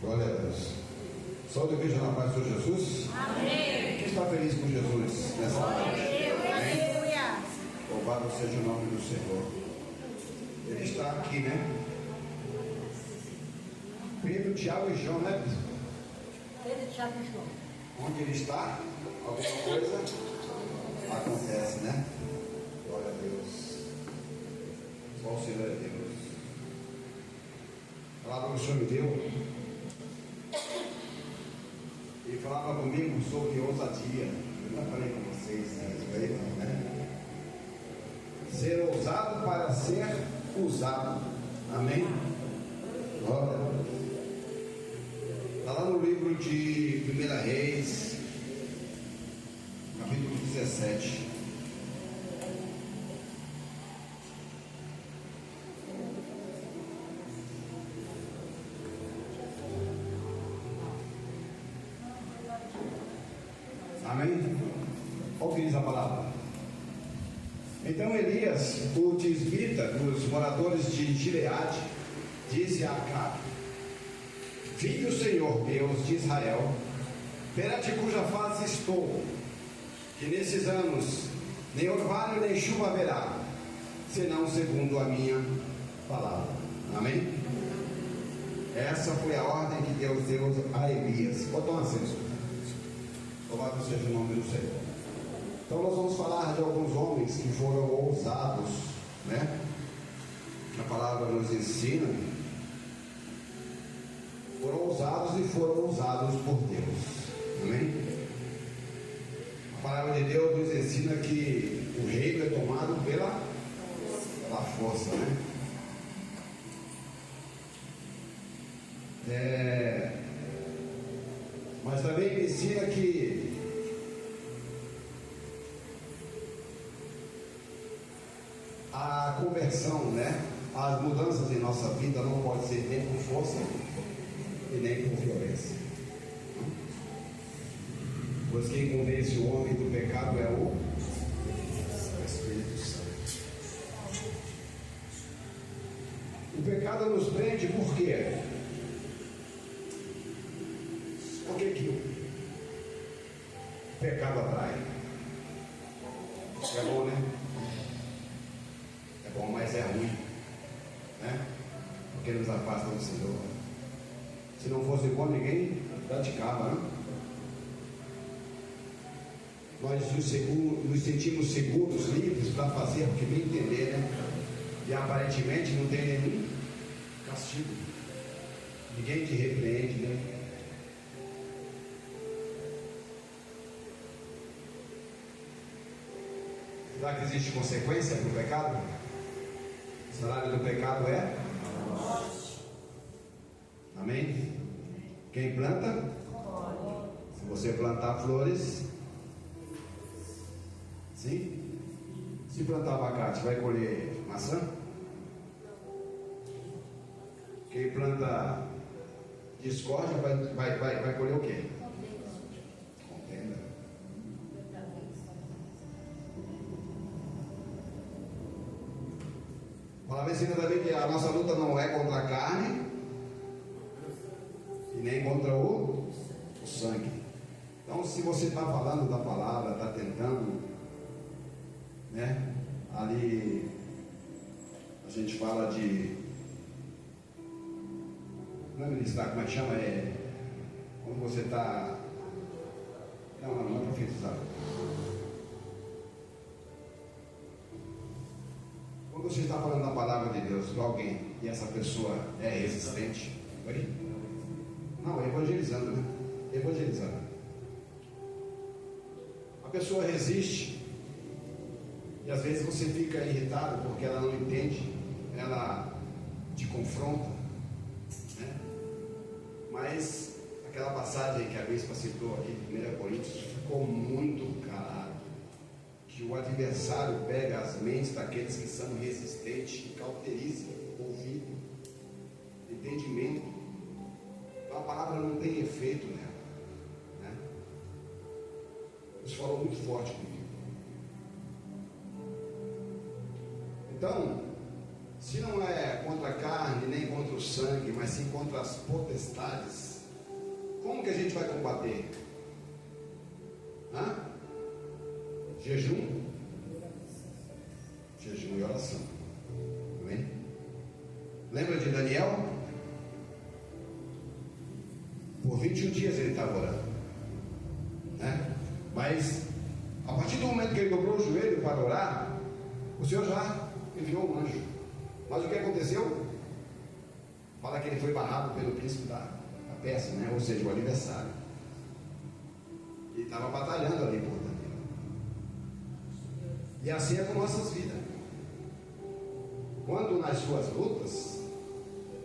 Glória a Deus. Saúde e igreja na paz do Senhor Jesus. Amém. Quem está feliz com Jesus nessa noite? Aleluia. Louvado seja o nome do Senhor. Ele está aqui, né? Pedro, Tiago e João, né? Pedro, Tiago e João. Onde ele está, alguma coisa acontece, né? Glória a Deus. Só o Senhor é Deus. A palavra que o Senhor me deu, ele falava comigo sobre ousadia. Eu já falei com vocês a respeito, né? Ser ousado para ser usado. Amém? Glória a Deus. Está lá no livro de 1 Reis, capítulo 17. Amém? Olha o que diz a palavra. Então Elias, o tisbita dos moradores de Gileade, disse a Acabe: Vive o Senhor Deus de Israel, perante cuja face estou, que nesses anos nem orvalho nem chuva haverá, senão segundo a minha palavra. Amém? Essa foi a ordem que Deus deu a Elias. Botou um acesso. Louvado seja o nome do Senhor. Então nós vamos falar de alguns homens que foram ousados, né? A palavra nos ensina. Foram ousados e foram usados por Deus. Amém? A palavra de Deus nos ensina que o reino é tomado pela força, né? Mas também me ensina que a conversão, né? As mudanças em nossa vida não pode ser nem com força e nem com violência. Pois quem convence o homem do pecado é o Espírito Santo. O pecado nos prende por quê? Por que o pecado atrai? É bom, né? É bom, mas é ruim, né? Porque nos afasta do Senhor. Se não fosse bom, ninguém praticava, né? Nós nos sentimos seguros, livres para fazer o que bem entender, né? E aparentemente não tem nenhum castigo. Ninguém te repreende, né? Será que existe consequência para o pecado? O salário do pecado é? Amém? Quem planta? Se você plantar flores, sim? Se plantar abacate, vai colher maçã? Quem planta discórdia vai colher o quê? Contenda. A palavra ensina também que a nossa luta não é contra a carne e nem contra o sangue. Então, se você está falando da palavra, está tentando, né? Ali a gente fala de, não é ministrar, como é que chama? Quando você está, não é profetizar. Quando você está falando da palavra de Deus para alguém e essa pessoa é resistente, não, evangelizando, né? Evangelizando. A pessoa resiste e às vezes você fica irritado porque ela não entende, ela te confronta, né? Mas aquela passagem que a bispa citou aqui, 1 Coríntios, ficou muito calado. Que o adversário pega as mentes daqueles que são resistentes e cauteriza o ouvido, entendimento. Então a palavra não tem efeito nela, né? Isso falou muito forte comigo. Então, se não é contra a carne nem contra o sangue, mas sim contra as potestades, Como que a gente vai combater? Jejum e oração. Amém? Lembra de Daniel? Por 21 dias ele estava orando, né? Mas a partir do momento que ele dobrou o joelho para orar, o Senhor já enviou um anjo. Mas o que aconteceu? Fala que ele foi barrado pelo príncipe da Pérsia, né? Ou seja, o adversário. Ele estava batalhando ali por Daniel. E assim é com nossas vidas. Quando nas suas lutas,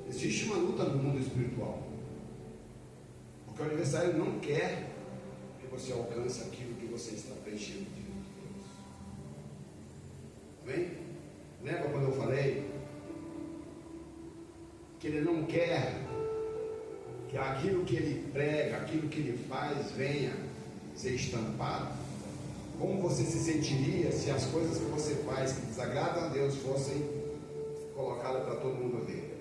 existe uma luta no mundo espiritual. Porque o adversário não quer que você alcance aquilo que você está preenchendo de Deus. Amém? Lembra quando eu falei que ele não quer que aquilo que ele prega, aquilo que ele faz venha ser estampado? Como você se sentiria se as coisas que você faz que desagradam a Deus fossem colocadas para todo mundo ver?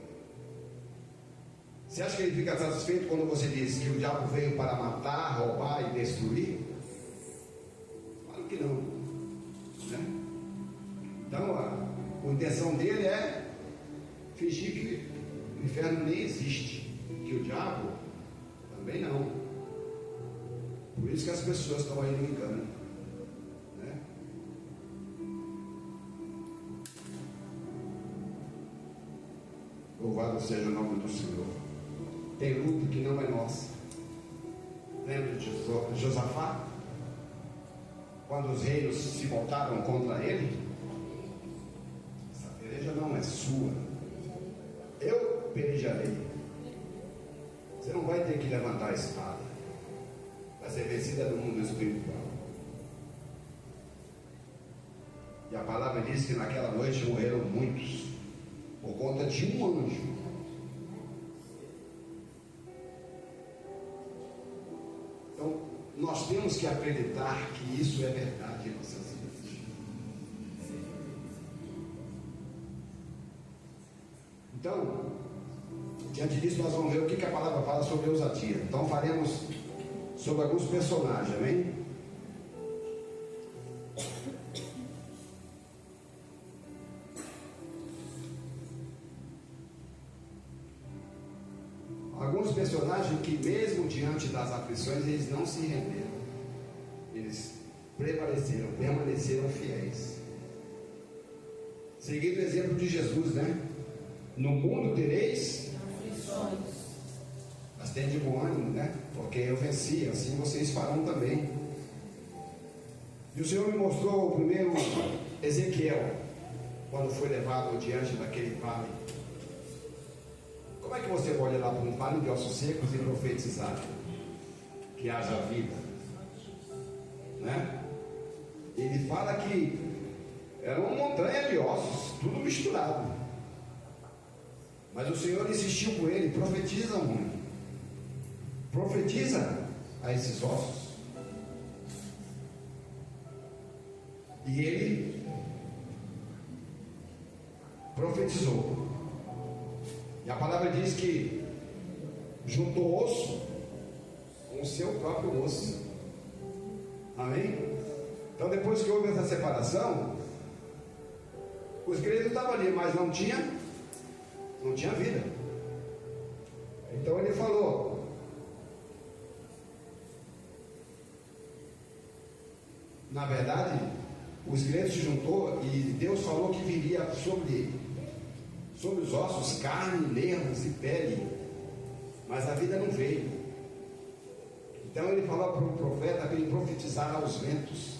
Você acha que ele fica satisfeito quando você diz que o diabo veio para matar, roubar e destruir? Claro que não, né? Então a intenção dele é fingir que o inferno nem existe, que o diabo também não. Por isso que as pessoas estão aí no engano, né? Louvado seja o nome do Senhor. Tem luta que não é nossa. Lembra de Josafá? Quando os reinos se voltaram contra ele? Essa peleja não é sua. Eu pelejarei. Você não vai ter que levantar a espada. Vai ser vencida no mundo espiritual. E a palavra diz que naquela noite morreram muitos por conta de um anjo. Então, nós temos que acreditar que isso é verdade em nossas vidas. Então, diante disso, nós vamos ver o que a palavra fala sobre ousadia. Então, faremos sobre alguns personagens, amém? Alguns personagens que mesmo diante das aflições eles não se renderam, eles prevaleceram, permaneceram fiéis, seguindo o exemplo de Jesus, né? No mundo tereis aflições, mas tem de bom ânimo, né? Porque eu venci, assim vocês farão também. E o Senhor me mostrou o primeiro Ezequiel, quando foi levado diante daquele vale. Como é que você olha lá para um vale de ossos secos e profetizar que haja vida, né? Ele fala que era uma montanha de ossos, tudo misturado. Mas o Senhor insistiu com ele: profetiza, homem, profetiza a esses ossos. E ele profetizou. E a palavra diz que juntou osso com o seu próprio osso. Amém? Então, depois que houve essa separação, os crentes estavam ali, mas não tinha vida. Então ele falou: na verdade, os crentes se juntou e Deus falou que viria sobre os ossos, carne, nervos e pele, mas a vida não veio. Então ele falou para o profeta para ele profetizar aos ventos,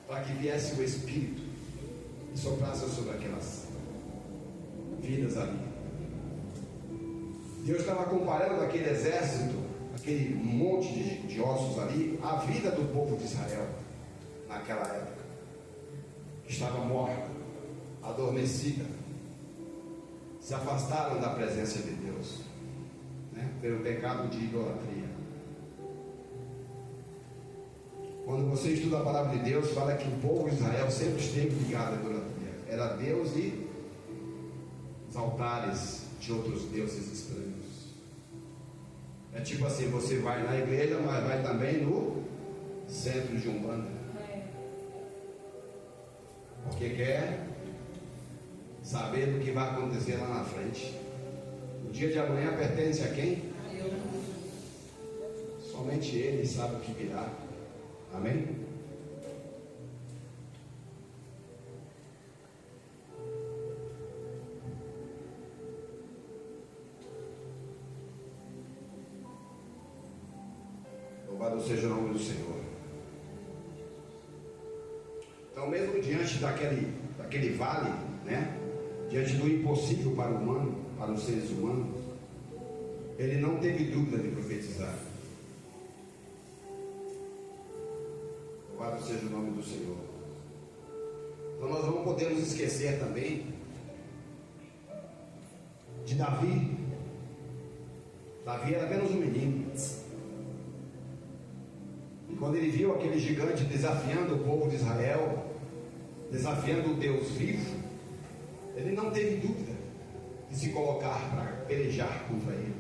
para que viesse o Espírito e soprasse sobre aquelas vidas ali. Deus estava comparando aquele exército, aquele monte de ossos ali, à vida do povo de Israel naquela época, que estava morta, adormecida. Se afastaram da presença de Deus, né? Pelo pecado de idolatria. Quando você estuda a palavra de Deus, fala que o povo de Israel sempre esteve ligado à idolatria. Era Deus e os altares de outros deuses estranhos. É tipo assim, você vai na igreja, mas vai também no centro de Umbanda. Porque quer saber do que vai acontecer lá na frente. O dia de amanhã pertence a quem? Somente Ele sabe o que virá. Amém? Louvado seja o nome do Senhor. Então, mesmo diante daquele vale, né? Diante do impossível para o humano, para os seres humanos, ele não teve dúvida de profetizar. Louvado seja o nome do Senhor. Então nós não podemos esquecer também de Davi. Davi era apenas um menino. E quando ele viu aquele gigante desafiando o povo de Israel, desafiando o Deus vivo, ele não teve dúvida de se colocar para pelejar contra ele.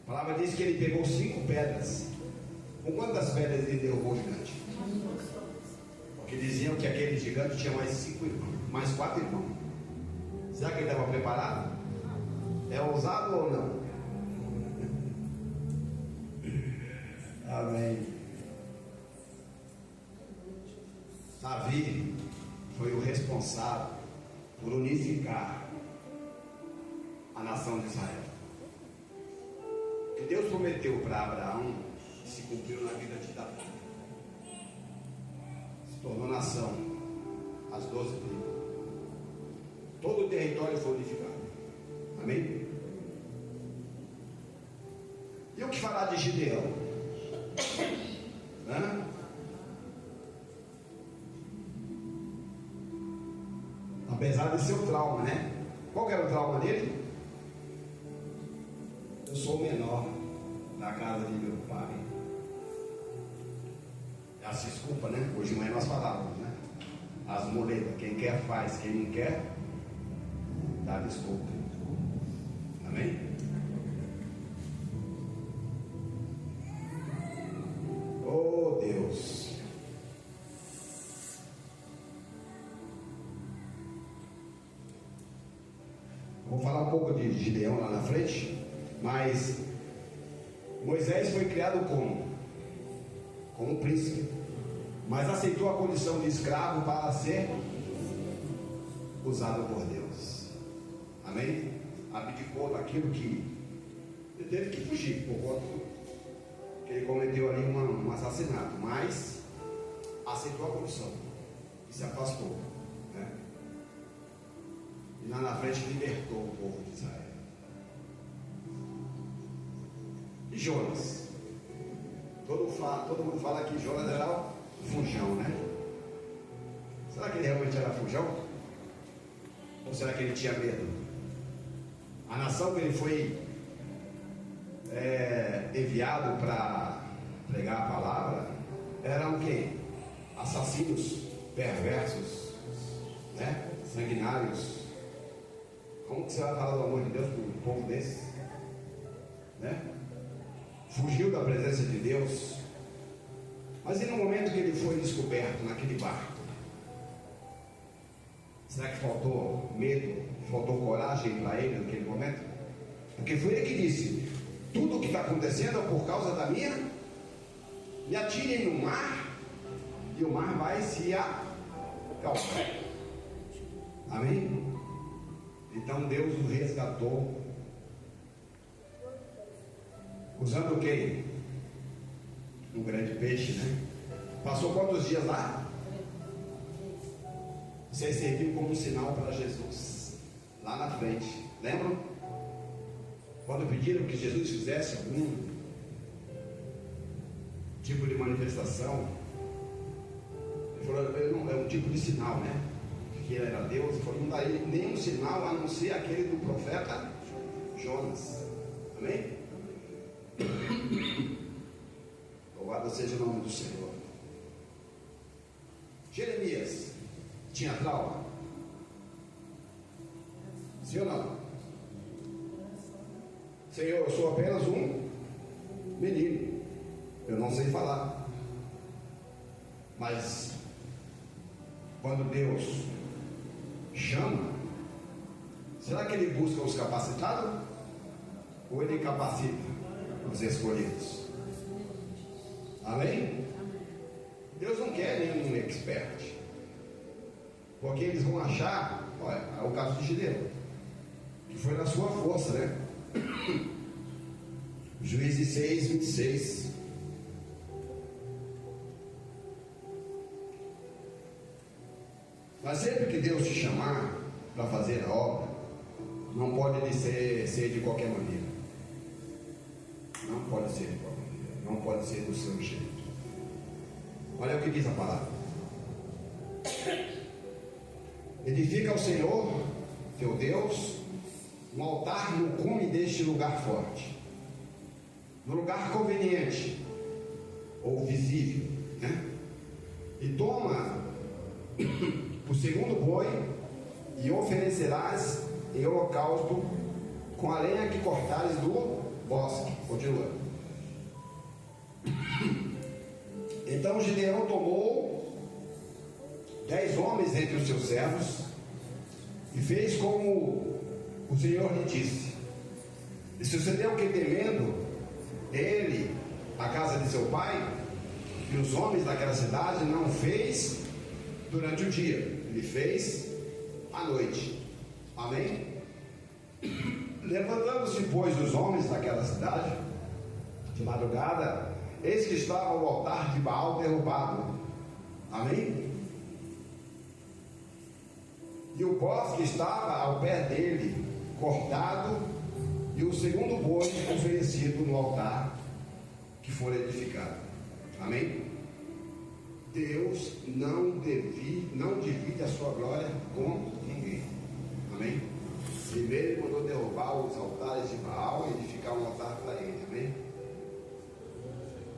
A palavra diz que ele pegou 5 pedras. Com quantas pedras ele derrubou o gigante? Porque diziam que aquele gigante tinha mais 4 irmãos. Será que ele estava preparado? É ousado ou não? Amém. Davi foi o responsável por unificar a nação de Israel. O que Deus prometeu para Abraão se cumpriu na vida de Davi. Se tornou nação, as 12 tribos. Todo o território foi unificado. Amém? E o que falar de Gideão? Apesar de ser um trauma, né? Qual que era o trauma dele? Eu sou o menor da casa de meu pai. Essa desculpa, né? Hoje de manhã nós falávamos, né? As muletas, quem quer faz, quem não quer, dá desculpa. Amém? Oh Deus. Vou falar um pouco de Gideão lá na frente, mas Moisés foi criado como? Como príncipe, mas aceitou a condição de escravo para ser usado por Deus. Amém? Abdicou daquilo que ele teve que fugir por conta que ele cometeu ali um assassinato, mas aceitou a condição e se afastou, né? E lá na frente libertou o povo de Israel. E Jonas? Todo mundo fala que Jonas era o fujão, né? Será que ele realmente era fujão? Ou será que ele tinha medo? A nação que ele foi enviado para pregar a palavra eram quem? Assassinos, perversos, né? Sanguinários. Como que você vai falar do amor de Deus para um povo desse? Né? Fugiu da presença de Deus. Mas e no momento que ele foi descoberto naquele barco? Será que faltou medo? Faltou coragem para ele naquele momento? Porque foi ele que disse: tudo o que está acontecendo é por causa da minha. Me atirem no mar e o mar vai se acalmar. Amém? Então Deus o resgatou. Usando o quê? Um grande peixe, né? Passou quantos dias lá? Você serviu como sinal para Jesus lá na frente. Lembram? Quando pediram que Jesus fizesse algum tipo de manifestação, ele falou, não, é um tipo de sinal, né? Que ele era Deus. Ele falou, não daria nenhum sinal a não ser aquele do profeta Jonas. Amém? Louvado seja o nome do Senhor. Jeremias tinha trauma? Sim ou não? Senhor, eu sou apenas um menino, eu não sei falar. Mas quando Deus chama, será que Ele busca os capacitados? Ou Ele capacita os escolhidos? Amém? Deus não quer nenhum expert, porque eles vão achar, olha, é o caso de Gideão, que foi na sua força, né? Juízes 6, 26. Mas sempre que Deus te chamar para fazer a obra, não pode ser de qualquer maneira. Não pode ser de qualquer maneira. Não pode ser do seu jeito. Olha o que diz a palavra. Edifica ao Senhor, teu Deus, um altar no cume deste lugar forte, no lugar conveniente ou visível, né? E toma o segundo boi e oferecerás em holocausto com a lenha que cortares do bosque. Continua. Então Gideão tomou 10 homens entre os seus servos e fez como o Senhor lhe disse. E sucedeu que, temendo ele a casa de seu pai e os homens daquela cidade, não fez durante o dia, ele fez à noite. Amém? Levantando-se, pois, os homens daquela cidade de madrugada, eis que estava o altar de Baal derrubado. Amém? E o bosque estava ao pé dele, cortado, e o segundo boi oferecido no altar que for edificado. Amém? Deus não divide a sua glória com ninguém. Amém? Primeiro ele mandou derrubar os altares de Baal e edificar um altar para ele. Amém?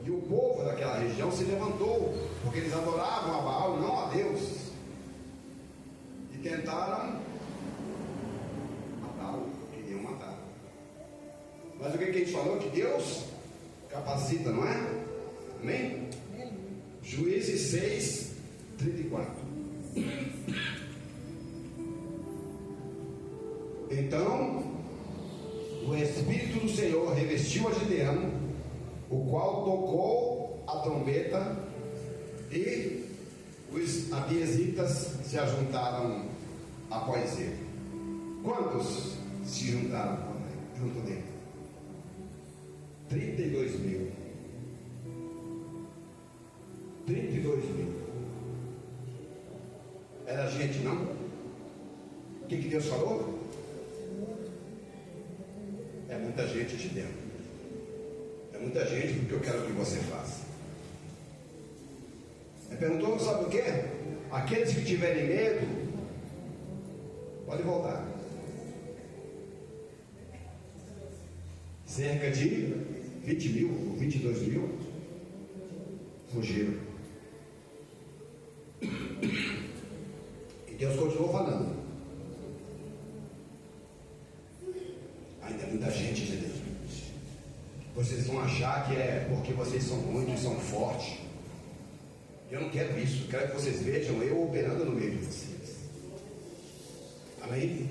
E o povo daquela região se levantou, porque eles adoravam a Baal e não a Deus, e tentaram matá-lo, queriam matar. Mas o que a gente falou? Que Deus capacita, não é? Amém? Juízes 6, 34. Então o Espírito do Senhor revestiu a Gideão, o qual tocou a trombeta, e os abiesitas se ajuntaram após ele. Quantos se juntaram junto dele? 32 mil. 32 mil. Era gente, não? O que Deus falou? É muita gente de dentro. É muita gente porque eu quero que você faça. Ele perguntou, sabe o que? Aqueles que tiverem medo, pode voltar. Cerca de 20 mil ou 22 mil fugiram. E Deus continuou falando. Ainda é muita gente, meu Deus. Vocês vão achar que é porque vocês são muitos e são fortes. Eu não quero isso. Eu quero que vocês vejam eu operando no meio de vocês. Amém?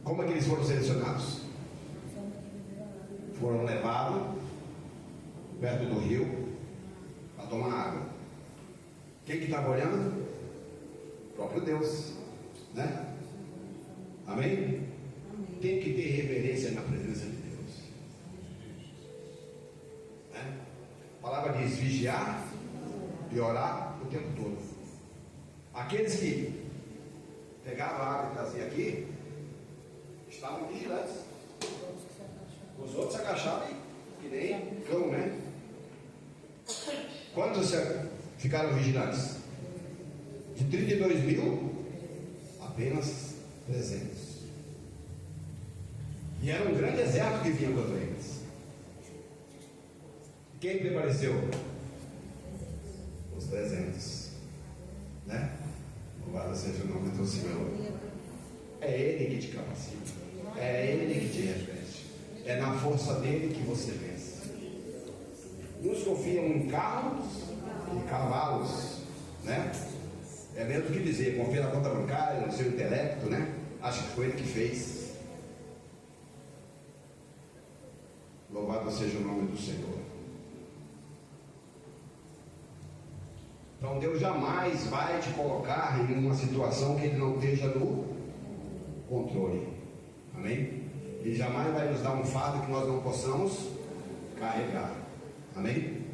Como é que eles foram selecionados? Foram levados perto do rio para tomar água. Quem que estava olhando? O próprio Deus, né? Amém? Tem que ter reverência na presença de Deus, né? A palavra diz vigiar e orar o tempo todo. Aqueles que pegavam a água e traziam aqui estavam vigilantes. Os outros se agacharam que nem cão, né? Quantos ficaram vigilantes? De 32 mil, apenas 300. E era um grande exército que vinha contra eles. Quem prevaleceu? Os 300, né? Louvado Louvado seja o nome do Senhor. É Ele que te capacita. É Ele que te reveste. É na força dele que você vence. Uns confiam em carros e cavalos, né? É mesmo que dizer, confia na conta bancária, no seu intelecto, né? Acho que foi ele que fez. Louvado seja o nome do Senhor. Então Deus jamais vai te colocar em uma situação que Ele não esteja no controle. Amém? Ele jamais vai nos dar um fardo que nós não possamos carregar. Amém?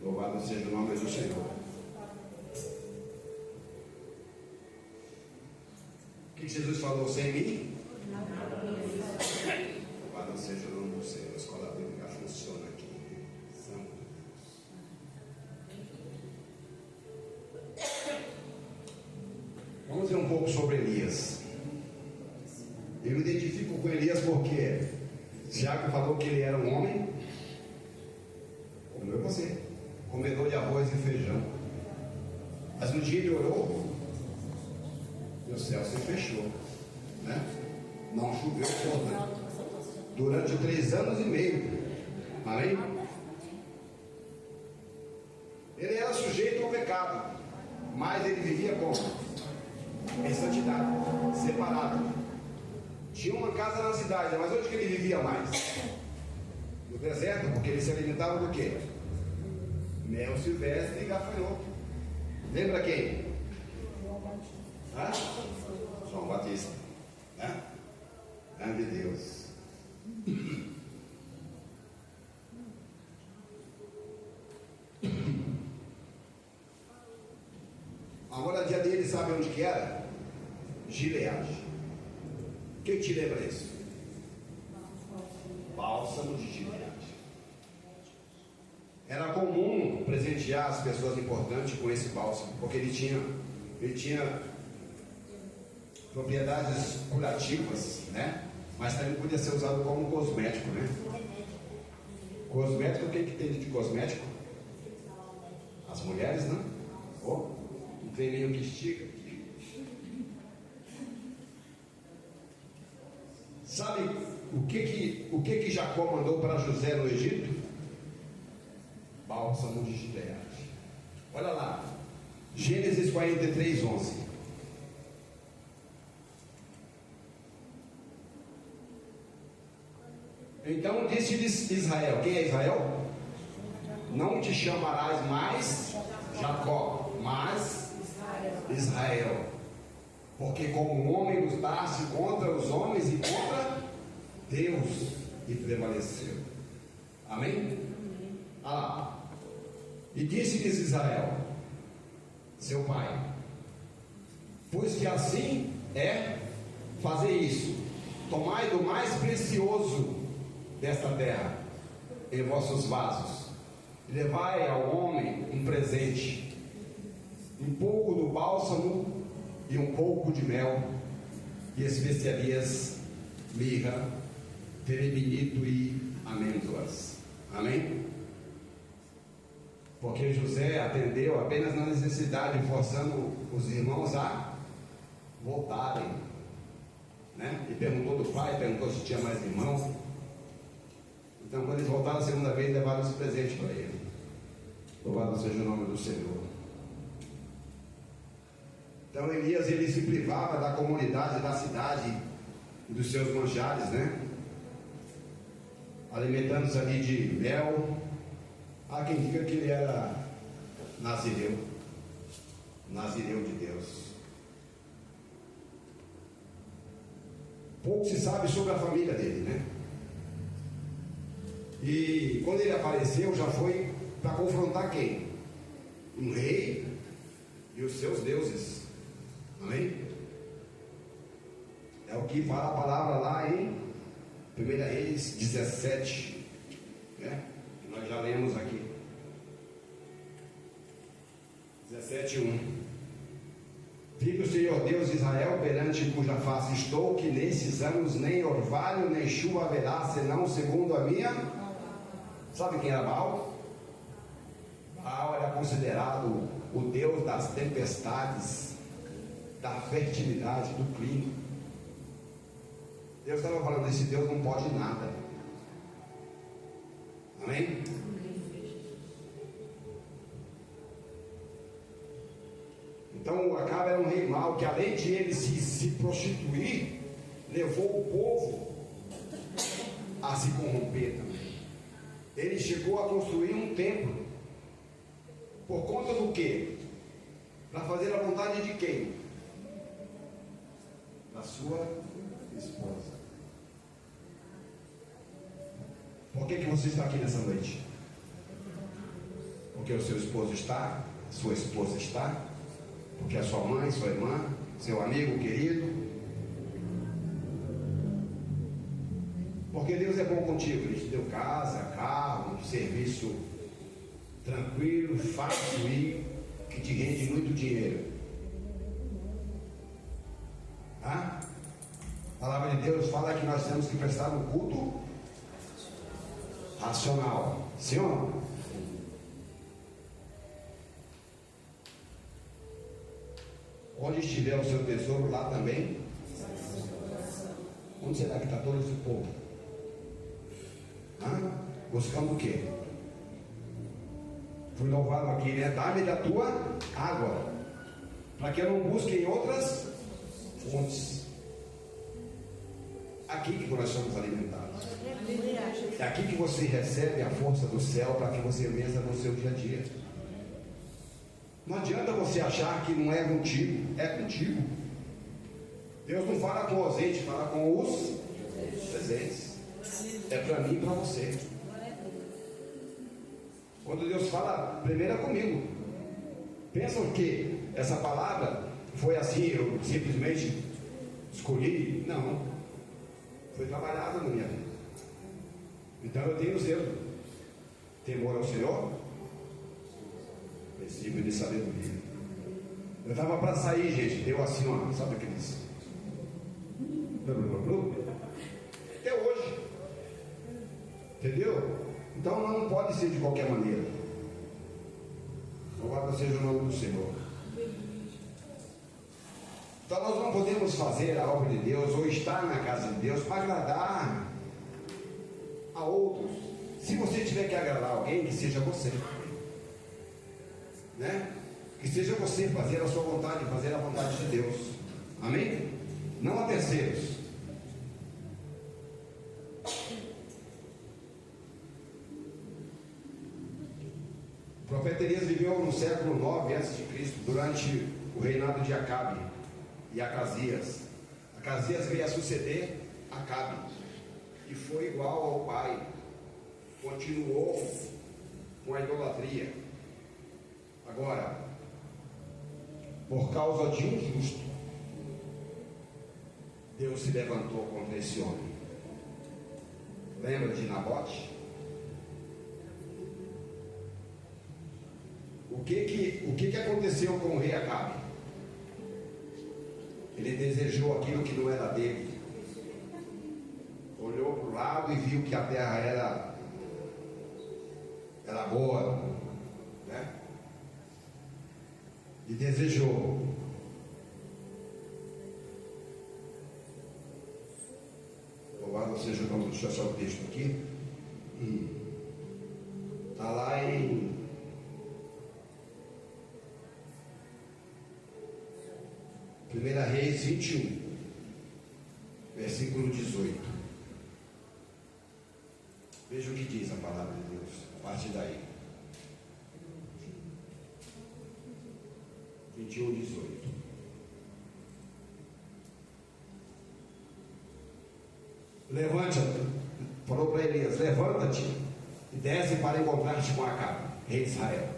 Louvado seja o nome do Senhor. O que Jesus falou sem mim? Louvado seja o nome do Senhor. A escola bíblica funciona aqui. Santo Deus. Vamos ver um pouco sobre Elias. Eu me identifico com Elias porque Tiago falou que ele era um homem, como eu você, comedor de arroz e feijão. Mas no dia ele orou e o céu se fechou, né? Não choveu toda durante 3 anos e meio. Amém? Ele era sujeito ao pecado, mas ele vivia como? Em santidade, separado. Tinha uma casa na cidade, mas onde que ele vivia mais? No deserto, porque ele se alimentava do quê? Mel silvestre e gafanhoto. Lembra quem? Hã? João Batista. Hã? Grande Deus. A moradia dele, sabe onde que era? Gileade. O que te lembra isso? Bálsamo de Gileade. Era comum presentear as pessoas importantes com esse bálsamo, porque ele tinha propriedades curativas, né? Mas também podia ser usado como cosmético, né? Cosmético, o que tem de cosmético? As mulheres, né? Oh, não tem nenhum que estica. Sabe o que Jacó mandou para José no Egito? Bálsamo de Gileade. Olha lá, Gênesis 43, 11. Então disse-lhes Israel. Quem é Israel? Não te chamarás mais Jacó, mas Israel. Porque como um homem lutaste contra os homens e contra Deus, e prevaleceu. Amém? Ah, e disse-lhes Israel, seu pai, pois que assim é, fazer isso, tomai do mais precioso desta terra em vossos vasos, e levai ao homem um presente, um pouco do bálsamo e um pouco de mel e especiarias, mirra, terebinito e amêndoas. Amém? Porque José atendeu apenas na necessidade, forçando os irmãos a voltarem, né? E perguntou do pai, perguntou se tinha mais irmão. Então, quando eles voltaram a segunda vez, levaram esse presente para ele. Louvado seja o nome do Senhor. Então Elias, ele se privava da comunidade, da cidade e dos seus manjares, né? Alimentando-se ali de mel. Há quem diga que ele era nazireu de Deus. Pouco se sabe sobre a família dele, né? E quando ele apareceu, já foi para confrontar quem? Um rei e os seus deuses. Amém? É o que fala a palavra lá em 1 Reis 17, né? Que nós já lemos aqui. 17:1. Vive o Senhor Deus de Israel, perante cuja face estou, que nesses anos nem orvalho nem chuva haverá, senão segundo a minha. Sabe quem era Baal? Baal era considerado o Deus das tempestades, da fertilidade, do clima. Deus estava falando, esse Deus não pode nada. Amém? Então Acabe era um rei mau, que além de ele se prostituir, levou o povo a se corromper também. Ele chegou a construir um templo. Por conta do quê? Para fazer a vontade de quem? Da sua esposa. Por que você está aqui nessa noite? Porque o seu esposo está, a sua esposa está, porque a sua mãe, sua irmã, seu amigo querido. Porque Deus é bom contigo, Ele te deu casa, carro, um serviço tranquilo, fácil e que te rende muito dinheiro. A palavra de Deus fala que nós temos que prestar um culto racional. Sim ou não? Onde estiver o seu tesouro, lá também. Onde será que está todo esse povo? Buscando o quê? Fui louvado aqui, né? Dá-me da tua água, para que eu não busque em outras fontes. Aqui que nós somos alimentados. É aqui que você recebe a força do céu para que você vença no seu dia a dia. Não adianta você achar que não é contigo. É contigo. Deus não fala com o ausente, fala com os presentes. É para mim e para você. Quando Deus fala, primeiro é comigo. Pensam que essa palavra foi assim, eu simplesmente escolhi? Não. Foi trabalhada na minha vida. Então eu tenho zelo, temor ao Senhor, princípio de sabedoria. Eu estava para sair, gente, deu assim, ó, sabe aqueles? Até hoje. Entendeu? Então não pode ser de qualquer maneira. Louvado seja o nome do Senhor. Então nós não podemos fazer a obra de Deus ou estar na casa de Deus para agradar a outros. Se você tiver que agradar alguém, que seja você, né? Que seja você fazer a sua vontade, fazer a vontade de Deus. Amém? Não a terceiros. O profeta Elias viveu no século 9 a.C., durante o reinado de Acabe e Acasias. Acasias veio a suceder Acabe e foi igual ao pai, continuou com a idolatria. Agora, por causa de um justo, Deus se levantou contra esse homem. Lembra de Nabote? O que aconteceu com o rei Acabe? Ele desejou aquilo que não era dele. Olhou para o lado e viu que a terra era boa, né? E desejou. Louvado seja o nome do Senhor. Deixa eu achar o texto aqui. Está lá em Primeira Reis 21, versículo 18. Veja o que diz a palavra de Deus a partir daí. 21, 18. Levante-te, falou para Elias: levanta-te e desce para encontrar-te com Acabe, rei de Israel,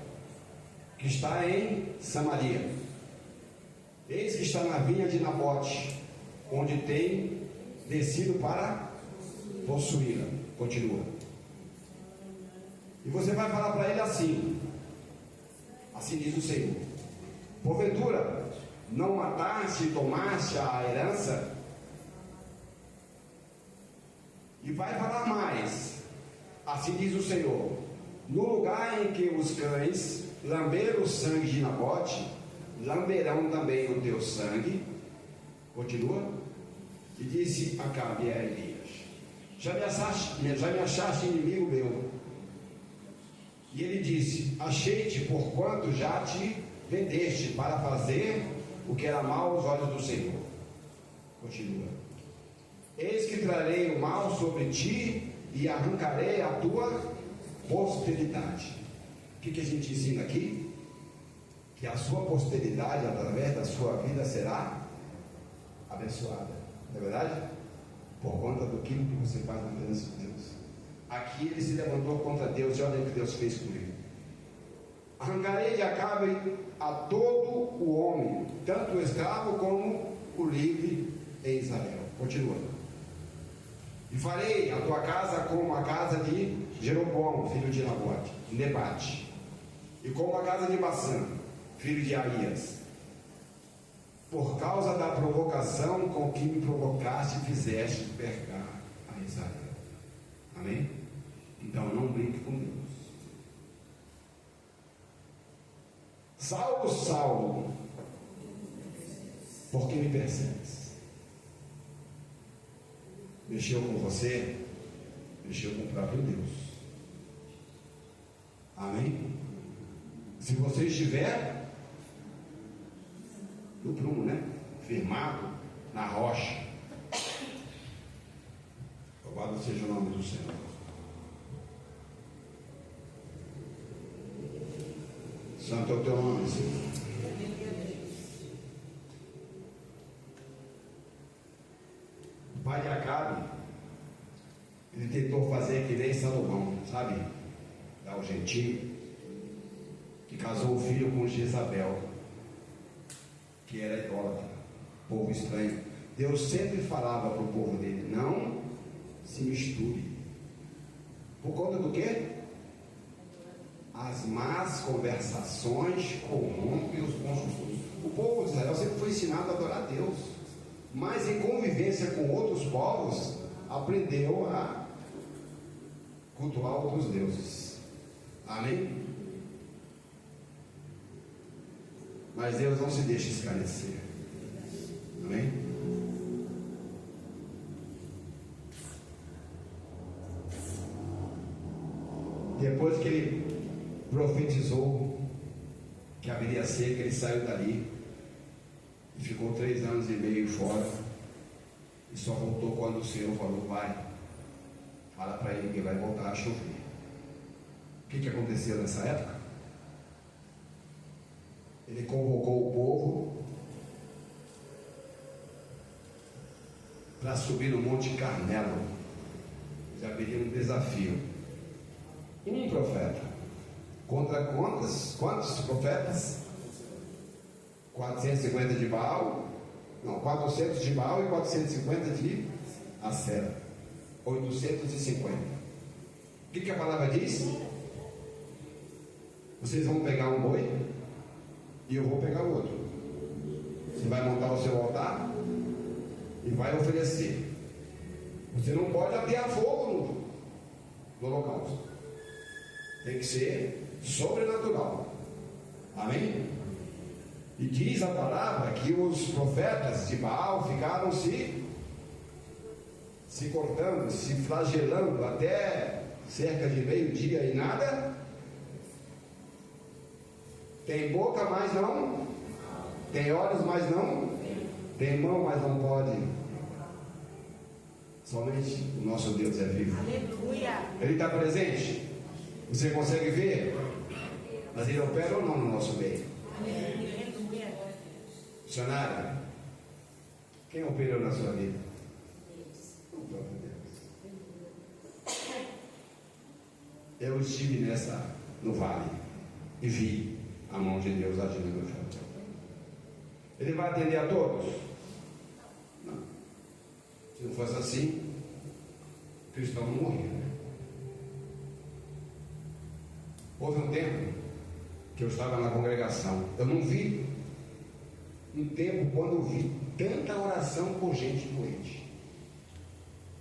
que está em Samaria. Eis que está na vinha de Nabote, onde tem descido para possuí-la. Continua. E você vai falar para ele assim: assim diz o Senhor: porventura não mataste e tomaste a herança? E vai falar mais: assim diz o Senhor: no lugar em que os cães lamberam o sangue de Nabote, lamberão também o teu sangue. Continua. E disse Acabe a Elias: já me achaste inimigo meu. E ele disse: achei-te, porquanto já te vendeste para fazer o que era mal aos olhos do Senhor. Continua. Eis que trarei o mal sobre ti e arrancarei a tua posteridade. O que a gente ensina aqui? Que a sua posteridade, através da sua vida, será abençoada. Não é verdade? Por conta do que você faz na presença de Deus. Aqui ele se levantou contra Deus, e olha o que Deus fez com ele. Arrancarei de Acabe a todo o homem, tanto o escravo como o livre em Israel. Continua. E farei a tua casa como a casa de Jeroboão, filho de Nebate, e como a casa de Bassã, filho de Aías, por causa da provocação com que me provocaste e fizeste pecar a Israel. Amém? Então não brinque com Deus. Saulo, Saulo, por que me persegues? Mexeu com você, mexeu com o próprio Deus. Amém? Se você estiver no prumo, né? Firmado na rocha, louvado seja o nome do Senhor. Santo é o teu nome, Senhor. O pai de Acabe, ele tentou fazer que nem Salomão, sabe? Dar o jeitinho, que casou o filho com Jezabel, que era idólatra, povo estranho. Deus sempre falava para o povo dele: não se misture. Por conta do quê? As más conversações corrompem os bons costumes. O povo de Israel sempre foi ensinado a adorar a Deus, mas em convivência com outros povos, aprendeu a cultuar outros deuses. Amém? Mas Deus não se deixa esclarecer. Amém? Depois que ele profetizou que haveria seca, ele saiu dali e ficou 3 anos e meio fora, e só voltou quando o Senhor falou: vai, fala para ele que vai voltar a chover. O que aconteceu nessa época? Ele convocou o povo para subir no Monte Carmelo. Já haveria um desafio. Um profeta contra quantos profetas? 450 de Baal, não, 400 de Baal e 450 de Acera, 850. O que a palavra diz? Vocês vão pegar um boi e eu vou pegar o outro. Você vai montar o seu altar e vai oferecer. Você não pode atear fogo no holocausto. Tem que ser sobrenatural. Amém? E diz a palavra que os profetas de Baal ficaram se cortando, se flagelando até cerca de meio-dia e nada. Tem boca, mas não. Tem olhos, mas não. Tem mão, mas não pode. Somente o nosso Deus é vivo. Aleluia. Ele está presente. Você consegue ver? Mas ele opera ou não no nosso meio? Aleluia. Missionário, quem operou na sua vida? O próprio Deus. Eu estive no vale e vi a mão de Deus agindo no meu favor. Ele vai atender a todos? Não. Se não fosse assim, o cristão não morria, né? Houve um tempo que eu estava na congregação, eu não vi um tempo quando eu vi tanta oração por gente doente.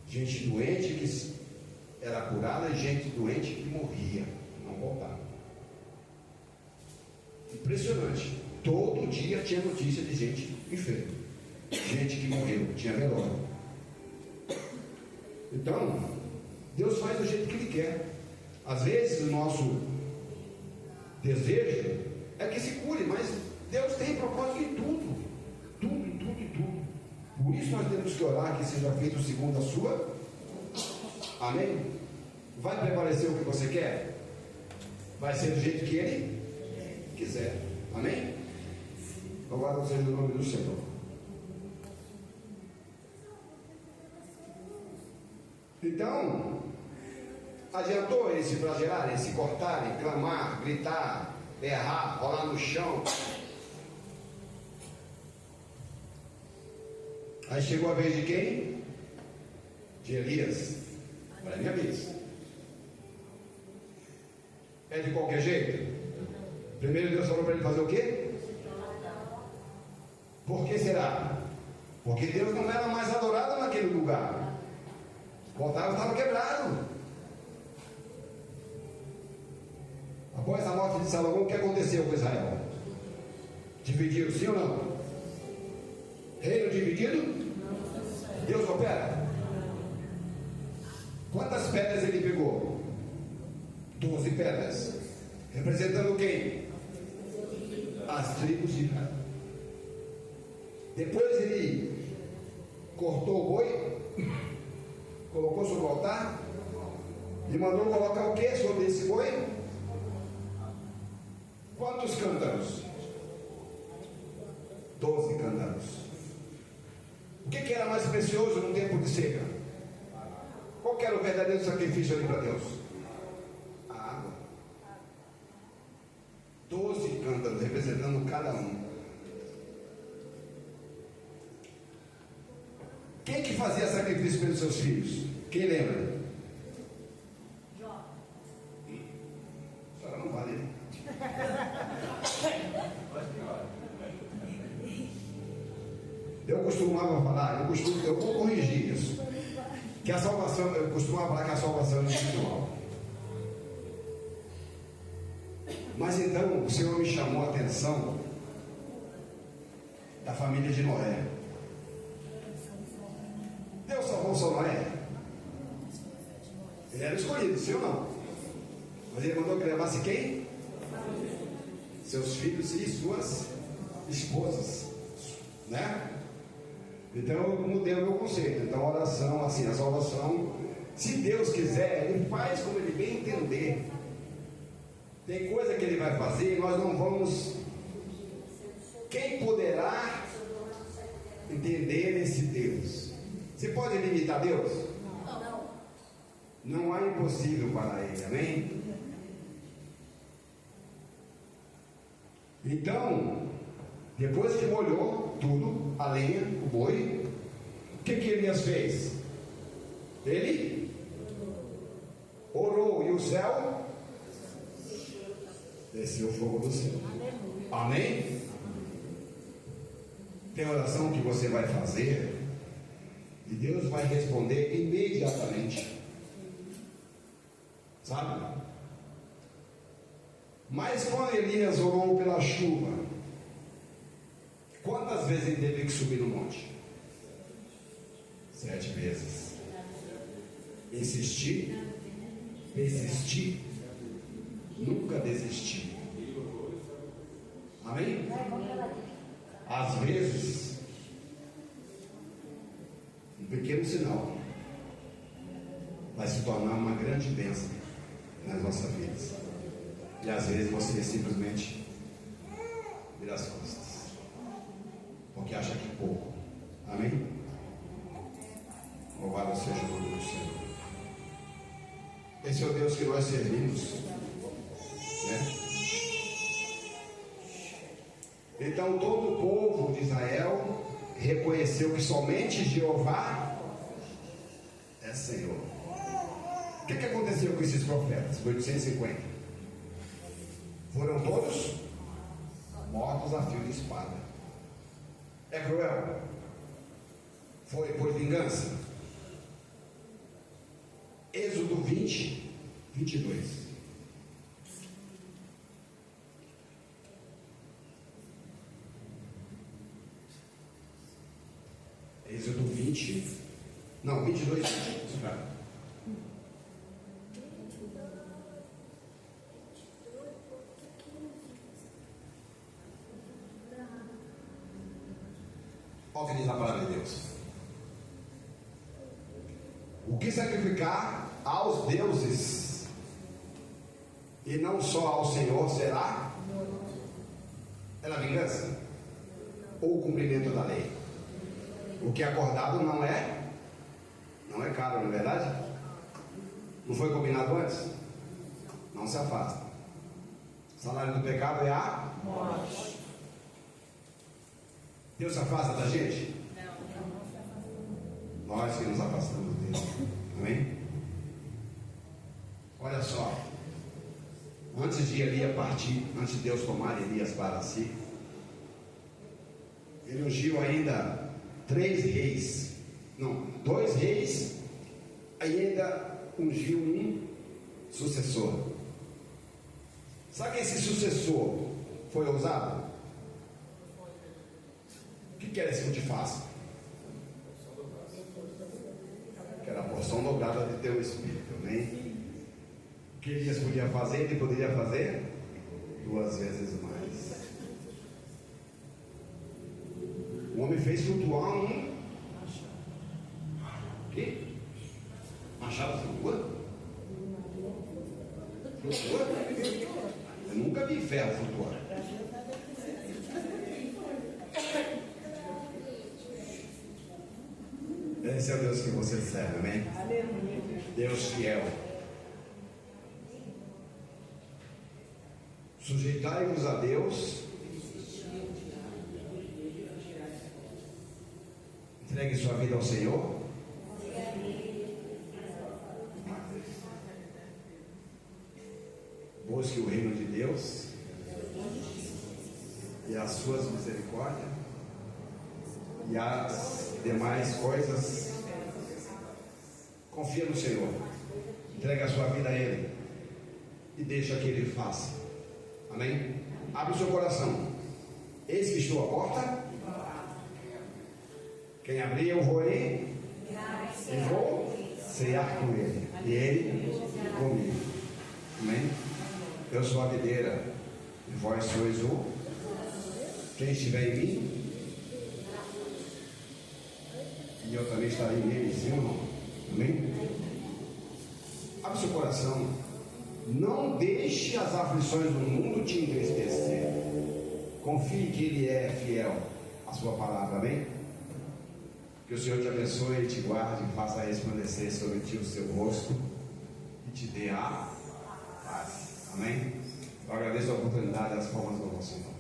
Gente doente que era curada e gente doente que morria, não voltava. Impressionante. Todo dia tinha notícia de gente enferma, gente que morreu, tinha velório. Então, Deus faz do jeito que Ele quer. Às vezes o nosso desejo é que se cure, mas Deus tem propósito em tudo. Tudo. Por isso nós temos que orar que seja feito segundo a sua. Amém? Vai prevalecer o que você quer? Vai ser do jeito que Ele quiser. Amém? Louvado seja o nome do Senhor. Então, adiantou eles se flagelarem, se cortarem, clamar, gritar, berrar, rolar no chão? Aí chegou a vez de quem? De Elias. Para minha vez. É de qualquer jeito? Primeiro Deus falou para ele fazer o quê? Por que será? Porque Deus não era mais adorado naquele lugar. O altar estava quebrado. Após a morte de Salomão, o que aconteceu com Israel? Dividiram, sim ou não? Reino dividido? Deus opera? Quantas pedras ele pegou? 12 pedras. Representando quem? As tribos de Israel. Depois ele cortou o boi, colocou sobre o altar e mandou colocar o que sobre esse boi? Quantos cântaros? 12 cântaros. O que era mais precioso no tempo de seca? Qual que era o verdadeiro sacrifício ali para Deus? A água. 12 cântaros representando cada um. Quem que fazia sacrifício pelos seus filhos? Quem lembra? Jó. A senhora não vale, né? Eu costumava falar, eu vou corrigir isso, que a salvação, eu costumava falar que a salvação é individual. Mas então o Senhor me chamou a atenção da família de Noé. Deus salvou só Noé. Ele era escolhido, sim ou não? Mas ele mandou que levasse quem? Seus filhos e suas esposas, né? Então eu mudei o meu conceito. Então a oração, assim, a salvação, se Deus quiser, Ele faz como Ele bem entender. Tem coisa que Ele vai fazer e nós não vamos. Quem poderá entender esse Deus? Você pode limitar Deus? Não. Não há impossível para Ele, amém? Então, depois que molhou tudo, a lenha, o boi, o que Elias fez? Ele orou e o céu desceu o fogo do céu. Amém? Tem oração que você vai fazer e Deus vai responder imediatamente. Sabe? Mas quando Elias orou pela chuva, quantas vezes ele teve que subir no monte? 7 vezes. Insistir, persistir, nunca desistir. Amém? Às vezes, um pequeno sinal vai se tornar uma grande bênção nas nossas vidas. E às vezes você simplesmente vira as costas, porque acha que é pouco. Amém? Louvado seja o nome do Senhor. Esse é o Deus que nós servimos, né? Então todo o povo de Israel reconheceu que somente Jeová é Senhor. O que aconteceu com esses profetas? 850. Foram todos mortos a fio de espada. É cruel? Foi por vingança? Êxodo 20, 22. Êxodo 20. Não, 22, 20. Espera. Olha o que diz a palavra de Deus. O que sacrificar aos deuses e não só ao Senhor será? É a vingança? Ou o cumprimento da lei? O que é acordado não é caro, não é verdade? Não foi combinado antes? Não se afasta. O salário do pecado é a morte. Deus se afasta da gente? Não. Nós que nos afastamos dele. Amém? Olha só. Antes de Elias partir, antes de Deus tomar Elias para si, ele ungiu ainda 2 reis, ainda ungiu um sucessor. Sabe que esse sucessor foi ousado? O que era esse que te faz? Que era a porção dobrada de teu espírito, amém? O que Elias podia fazer, ele poderia fazer 2 vezes mais. O homem fez flutuar um quê? Machado flutua? Flutua? Eu nunca vi ferro flutuar. Esse é o Deus que você serve, amém? Deus fiel. Sujeitai-vos a Deus. Entregue sua vida ao Senhor. Busque o reino de Deus e as suas misericórdias, e as demais coisas. Confia no Senhor. Entregue a sua vida a Ele e deixa que Ele faça. Amém? Abre o seu coração. Eis que estou à porta. Quem abrir, eu vou ir e vou cear com Ele e Ele comigo. Amém? Eu sou a videira e vós sois o. Quem estiver em mim, e eu também estarei nele, sim ou não? Amém? Abre seu coração. Não deixe as aflições do mundo te entristecer. Confie que Ele é fiel à sua palavra, amém? Que o Senhor te abençoe e te guarde, faça resplandecer sobre ti o seu rosto e te dê a paz. Amém? Eu agradeço a oportunidade das palmas do nosso Senhor.